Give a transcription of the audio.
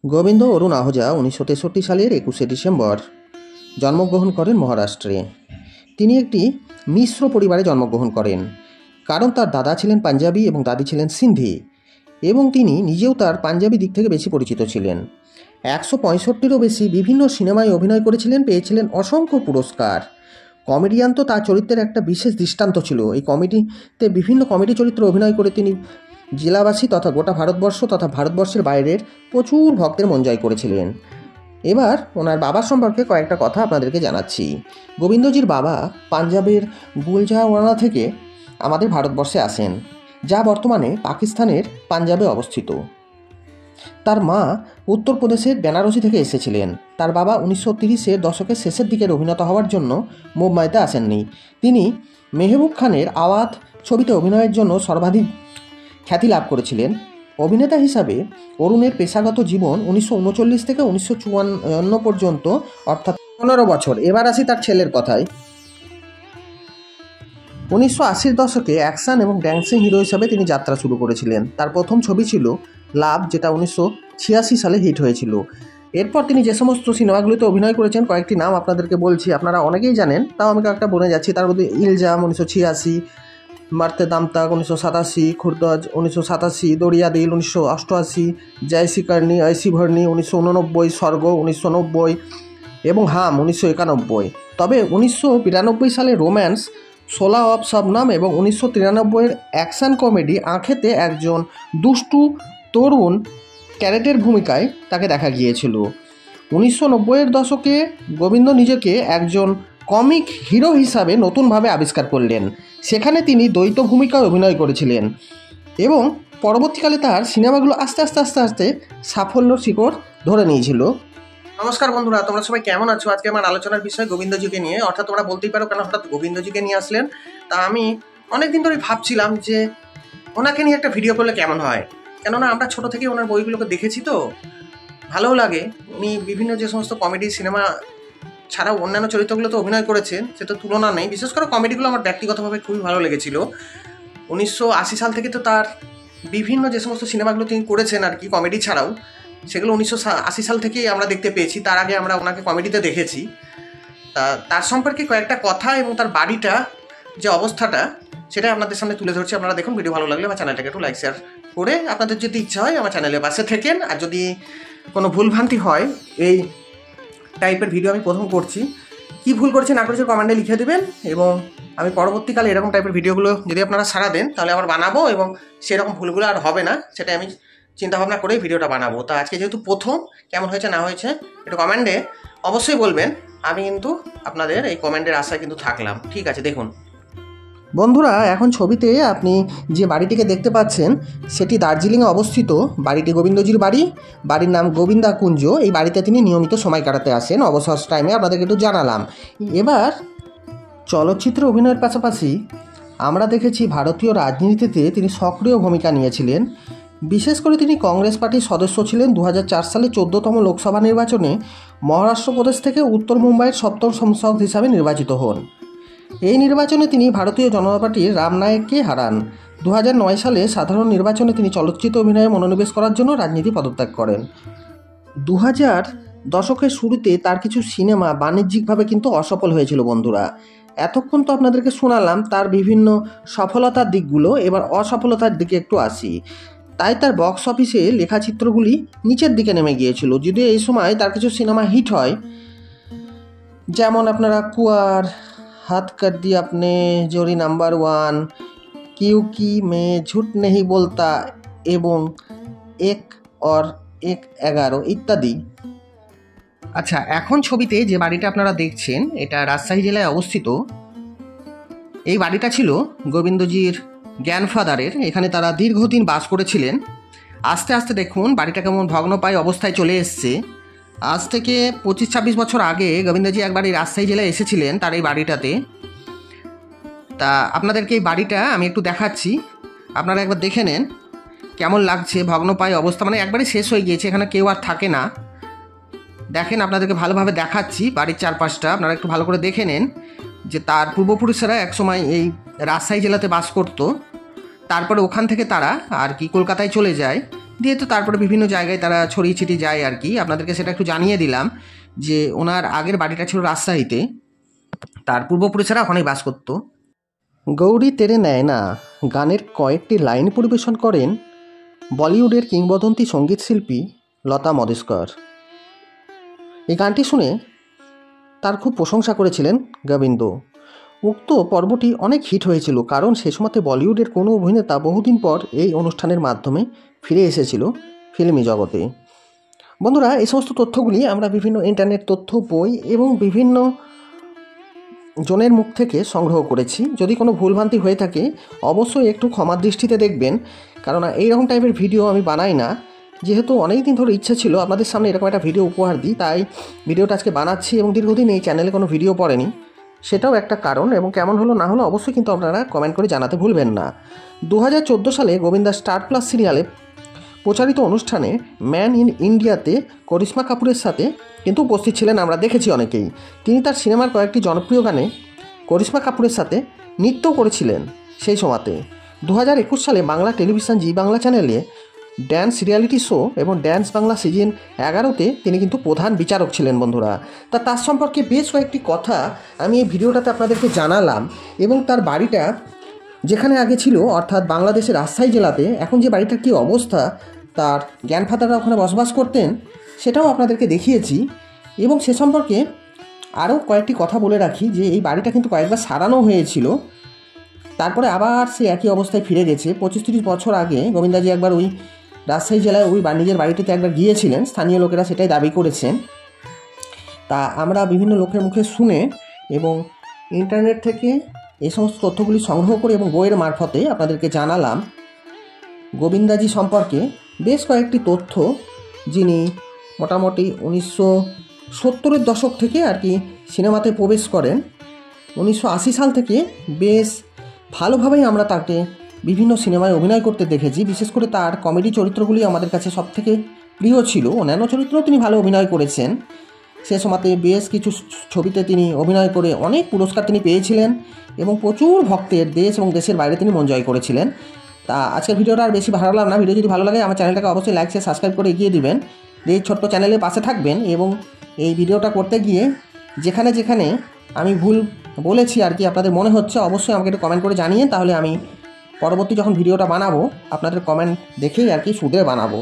গোবিন্দ অরুণ আহুজা 1963 সালের 21শে ডিসেম্বর জন্মগ্রহণ করেন মহারাষ্ট্রে। তিনি একটি মিশ্র পরিবারে জন্মগ্রহণ করেন, কারণ তার দাদা ছিলেন পাঞ্জাবি এবং দাদি ছিলেন সিন্ধি, এবং তিনি নিজেও তার পাঞ্জাবি দিক থেকে বেশি পরিচিত ছিলেন। 165টিরও বেশি বিভিন্ন সিনেমায় অভিনয় করেছিলেন, পেয়েছিলেন অসংখ্য পুরস্কার। কমেডিয়ান তো তার চরিত্রের একটা বিশেষ দৃষ্টান্ত ছিল। এই কমেডিতে বিভিন্ন কমেডি চরিত্রে অভিনয় করে তিনি জেলাবাসী তথা গোটা ভারতবর্ষ তথা ভারতবর্ষের বাইরের প্রচুর ভক্তের মন জয় করেছিলেন। এবার ওনার বাবার সম্পর্কে কয়েকটা কথা আপনাদেরকে জানাচ্ছি। গোবিন্দজির বাবা পাঞ্জাবের গুলজাওয়ানা থেকে আমাদের ভারতবর্ষে আসেন, যা বর্তমানে পাকিস্তানের পাঞ্জাবে অবস্থিত। তার মা উত্তরপ্রদেশের বেনারসি থেকে এসেছিলেন। তার বাবা 1930-এর দশকের শেষের দিকের অভিনেতা হওয়ার জন্য মুম্বাইতে আসেননি। তিনি মেহবুব খানের আওয়াজ ছবিতে অভিনয়ের জন্য সর্বাধিক খ্যাতি লাভ করেছিলেন। অভিনেতা হিসাবে অরুণের পেশাগত জীবন 1939 থেকে 1954 পর্যন্ত, অর্থাৎ 15 বছর। এবার আসি তার ছেলের কথায়। 1980-র দশকে অ্যাকশন এবং ড্যান্সিং হিরো হিসাবে তিনি যাত্রা শুরু করেছিলেন। তার প্রথম ছবি ছিল লাভ, যেটা 1986 সালে হিট হয়েছিল। এরপর তিনি যে সমস্ত সিনেমাগুলিতে অভিনয় করেছেন কয়েকটি নাম আপনাদেরকে বলছি, আপনারা অনেকেই জানেন, তাও আমি একটা বলে যাচ্ছি। তার মধ্যে ইলজাম 1986, মারতে দামতাক 1987, খুরদজ 1987, দরিয়া দিল 1988, জয়সি করনি ঐসি ভরনি 1989, স্বর্গ 1990 এবং হাম 1991। তবে 1992 সালে রোম্যান্স 16 অফ শবনম এবং 1993-এর অ্যাকশন কমেডি আঁখেতে একজন দুষ্টু তরুণ ক্যারেটের ভূমিকায় তাকে দেখা গিয়েছিল। 1990-এর দশকে গোবিন্দ নিজেকে একজন কমিক হিরো হিসাবে নতুনভাবে আবিষ্কার করলেন। সেখানে তিনি দ্বৈত ভূমিকায় অভিনয় করেছিলেন এবং পরবর্তীকালে তার সিনেমাগুলো আস্তে আস্তে সাফল্যর শিখর ধরে নিয়েছিল। নমস্কার বন্ধুরা, তোমরা সবাই কেমন আছো? আজকে আমার আলোচনার বিষয় গোবিন্দজিকে নিয়ে। অর্থাৎ তোমরা বলতেই পারো কেন হঠাৎ গোবিন্দজিকে নিয়ে আসলেন। তা আমি অনেকদিন ধরে ভাবছিলাম যে ওনাকে নিয়ে একটা ভিডিও করলে কেমন হয়, কেননা আমরা ছোট থেকে ওনার বইগুলোকে দেখেছি, তো ভালোও লাগে। উনি বিভিন্ন যে সমস্ত কমেডি সিনেমা ছাড়াও অন্যান্য চরিত্রগুলোতে অভিনয় করেছেন, সেটা তুলনা নেই। বিশেষ করে কমেডিগুলো আমার ব্যক্তিগতভাবে খুবই ভালো লেগেছিল। 1980 সাল থেকে তো তার বিভিন্ন যে সমস্ত সিনেমাগুলো তিনি করেছেন আর কি, কমেডি ছাড়াও, সেগুলো 1980 সাল থেকেই আমরা দেখতে পেয়েছি। তার আগে আমরা ওনাকে কমেডিতে দেখেছি। তার সম্পর্কে কয়েকটা কথা এবং তার বাড়িটা যে অবস্থাটা, সেটা আপনাদের সামনে তুলে ধরছি। আপনারা দেখুন। ভিডিও ভালো লাগলে আমার চ্যানেলটাকে একটু লাইক শেয়ার করে আপনাদের যদি ইচ্ছা হয় আমার চ্যানেলের পাশে থেকেন। আর যদি কোনো ভুলভ্রান্তি হয়, এই টাইপের ভিডিও আমি প্রথম করছি, কি ভুল করেছি না করেছি কমেন্টে লিখে দেবেন, এবং আমি পরবর্তীকালে এরকম টাইপের ভিডিওগুলো যদি আপনারা সাড়া দেন তাহলে আবার বানাবো, এবং সেরকম ভুলগুলো আর হবে না, সেটা আমি চিন্তাভাবনা করেই ভিডিওটা বানাবো। তা আজকে যেহেতু প্রথম, কেমন হয়েছে না হয়েছে একটু কমেন্টে অবশ্যই বলবেন। আমি কিন্তু আপনাদের এই কমেন্টের আশায় কিন্তু থাকলাম। ঠিক আছে, দেখুন বন্ধুরা, এখন ছবিতে আপনি যে বাড়িটিকে দেখতে পাচ্ছেন সেটি দার্জিলিংয়ে অবস্থিত। বাড়িটি গোবিন্দজির বাড়ি। বাড়ির নাম গোবিন্দা কুঞ্জ। এই বাড়িতে তিনি নিয়মিত সময় কাটাতে আসেন। অবসর টাইমে আপনাদেরকে একটু জানালাম। এবার চলচ্চিত্রে অভিনয়ের পাশাপাশি আমরা দেখেছি ভারতীয় রাজনীতিতে তিনি সক্রিয় ভূমিকা নিয়েছিলেন। বিশেষ করে তিনি কংগ্রেস পার্টির সদস্য ছিলেন। 2004 সালে 14তম লোকসভা নির্বাচনে মহারাষ্ট্র প্রদেশ থেকে উত্তর মুম্বাইয়ের 7ম সাংসদ হিসাবে নির্বাচিত হন। এই নির্বাচনে তিনি ভারতীয় জনতা পার্টির রাম নায়েককে হারান। 2009 সালে সাধারণ নির্বাচনে তিনি চলচ্চিত্র অভিনয়ে মনোনিবেশ করার জন্য রাজনীতি পদত্যাগ করেন। 2000 দশকের শুরুতে তার কিছু সিনেমা বাণিজ্যিকভাবে কিন্তু অসফল হয়েছিল বন্ধুরা। এতক্ষণ তো আপনাদেরকে শোনালাম তার বিভিন্ন সফলতার দিকগুলো, এবার অসফলতার দিকে একটু আসি। তাই তার বক্স অফিসে লেখা চিত্রগুলি নিচের দিকে নেমে গিয়েছিল। যদিও এই সময় তার কিছু সিনেমা হিট হয়, যেমন আপনারা কুয়ার, হাত কর দি আপনে, জোরি নাম্বার 1, কিউকি মে ঝুট নেহি বলতা এবং এক और एक 11 ইত্যাদি। আচ্ছা, এখন ছবিতে যে বাড়িটা আপনারা দেখছেন এটা রাজশাহী জেলায় অবস্থিত। এই বাড়িটা ছিল গোবিন্দজির গ্র্যান্ডফাদারের। এখানে তারা দীর্ঘদিন বাস করেছিলেন। আস্তে আস্তে দেখুন বাড়িটা কেমন ভগ্নপ্রায় অবস্থায় চলে এসছে। আজ থেকে 25-26 বছর আগে গোবিন্দজি একবার এই রাজশাহী জেলায় এসেছিলেন তার এই বাড়িটাতে। তা আপনাদেরকে এই বাড়িটা আমি একটু দেখাচ্ছি, আপনারা একবার দেখে নেন কেমন লাগছে। ভগ্নপ্রায় অবস্থা, মানে একবারে শেষ হয়ে গিয়েছে, এখানে কেউ আর থাকে না। দেখেন, আপনাদেরকে ভালোভাবে দেখাচ্ছি বাড়ির চারপাশটা, আপনারা একটু ভালো করে দেখে নেন যে তার পূর্বপুরুষেরা একসময় এই রাজশাহী জেলাতে বাস করত। তারপরে ওখান থেকে তারা আর কি কলকাতায় চলে যায়। দিয়ে তো তারপরে বিভিন্ন জায়গায় তারা ছড়িয়ে ছিটিয়ে যায় আর কি। আপনাদেরকে সেটা একটু জানিয়ে দিলাম যে ওনার আগের বাড়িটা ছিল রাজশাহীতে, তার পূর্বপুরুষেরা ওখানেই বাস করত। গৌরী তেরে নেয় না গানের কয়েকটি লাইন পরিবেশন করেন বলিউডের কিংবদন্তি সঙ্গীতশিল্পী লতা মঙ্গেশকর। এই গানটি শুনে তার খুব প্রশংসা করেছিলেন গোবিন্দ। উক্ত পর্বটি অনেক হিট হয়েছিল, কারণ সে সময়তে বলিউডের কোনো অভিনেতা বহুদিন পর এই অনুষ্ঠানের মাধ্যমে ফিরে এসেছিল ফিল্মি জগতে। বন্ধুরা, এই সমস্ত তথ্যগুলি আমরা বিভিন্ন ইন্টারনেট তথ্য, বই এবং বিভিন্ন জনের মুখ থেকে সংগ্রহ করেছি। যদি কোনো ভুলভ্রান্তি হয়ে থাকে অবশ্যই একটু ক্ষমার দৃষ্টিতে দেখবেন, কারণ এইরকম টাইপের ভিডিও আমি বানাই না। যেহেতু অনেক দিন ধরে ইচ্ছা ছিল আপনাদের সামনে এরকম একটা ভিডিও উপহার দিই, তাই ভিডিওটা আজকে বানাচ্ছি। এবং দীর্ঘদিন এই চ্যানেলে কোনো ভিডিও পড়েনি, সেটাও একটা কারণ। এবং কেমন হলো না হলো অবশ্যই কিন্তু আপনারা কমেন্ট করে জানাতে ভুলবেন না। 2014 সালে গোবিন্দা স্টার প্লাস সিরিয়ালে প্রচারিত অনুষ্ঠানে ম্যান ইন ইন্ডিয়াতে করিশ্মা কাপুরের সাথে কিন্তু উপস্থিত ছিলেন, আমরা দেখেছি অনেকেই। তিনি তার সিনেমার কয়েকটি জনপ্রিয় গানে করিশ্মা কাপুরের সাথে নৃত্যও করেছিলেন সেই সময়তে। 2021 সালে বাংলা টেলিভিশন জি বাংলা চ্যানেলে ড্যান্স রিয়ালিটি শো এবং ড্যান্স বাংলা সিজন 11তে তিনি কিন্তু প্রধান বিচারক ছিলেন বন্ধুরা। তার সম্পর্কে বেশ কয়েকটি কথা আমি এই ভিডিওটাতে আপনাদেরকে জানালাম। এবং তার বাড়িটা যেখানে আগে ছিল, অর্থাৎ বাংলাদেশের রাজশাহী জেলাতে, এখন যে বাড়িটার কী অবস্থা, তার গ্র্যান্ডফাদাররা ওখানে বসবাস করতেন, সেটাও আপনাদেরকে দেখিয়েছি। এবং সে সম্পর্কে আরও কয়েকটি কথা বলে রাখি যে এই বাড়িটা কিন্তু কয়েকবার সারানো হয়েছিল, তারপরে আবার সে একই অবস্থায় ফিরে গেছে। 25-30 বছর আগে গোবিন্দাজি একবার ওই রাজশাহী জেলায় ওই নিজের বাড়িটিতে একবার গিয়েছিলেন, স্থানীয় লোকেরা সেটাই দাবি করেছেন। তা আমরা বিভিন্ন লোকের মুখে শুনে এবং ইন্টারনেট থেকে এই সমস্ত তথ্যগুলি সংগ্রহ করে এবং বইয়ের মারফতে আপনাদেরকে জানালাম গোবিন্দাজি সম্পর্কে বেশ কয়েকটি তথ্য, যিনি মোটামুটি 1970-এর দশক থেকে আর কি সিনেমাতে প্রবেশ করেন। 1980 সাল থেকে বেশ ভালোভাবেই আমরা তাকে বিভিন্ন সিনেমায় অভিনয় করতে দেখেছি। বিশেষ করে তার কমেডি চরিত্রগুলি আমাদের কাছে সবথেকে প্রিয় ছিল। অন্যান্য চরিত্রেও তিনি ভালো অভিনয় করেছেন। সে সময়তে বেশ কিছু ছবিতে তিনি অভিনয় করে অনেক পুরস্কার তিনি পেয়েছিলেন এবং প্রচুর ভক্তের দেশ এবং দেশের বাইরে তিনি মন জয় করেছিলেন। তা আজকের ভিডিওটা আর বেশি ভালো না। ভিডিও যদি ভালো লাগে আমার চ্যানেলটাকে অবশ্যই লাইক শেয়ার সাবস্ক্রাইব করে এগিয়ে দিবেন। এই ছোট্ট চ্যানেলের পাশে থাকবেন এবং এই ভিডিওটা করতে গিয়ে যেখানে যেখানে আমি ভুল বলেছি আর কি আপনাদের মনে হচ্ছে, অবশ্যই আমাকে একটু কমেন্ট করে জানিয়ে, তাহলে আমি পরবর্তী যখন ভিডিওটা বানাবো আপনাদের কমেন্ট দেখেই আর কি শুধরে বানাবো।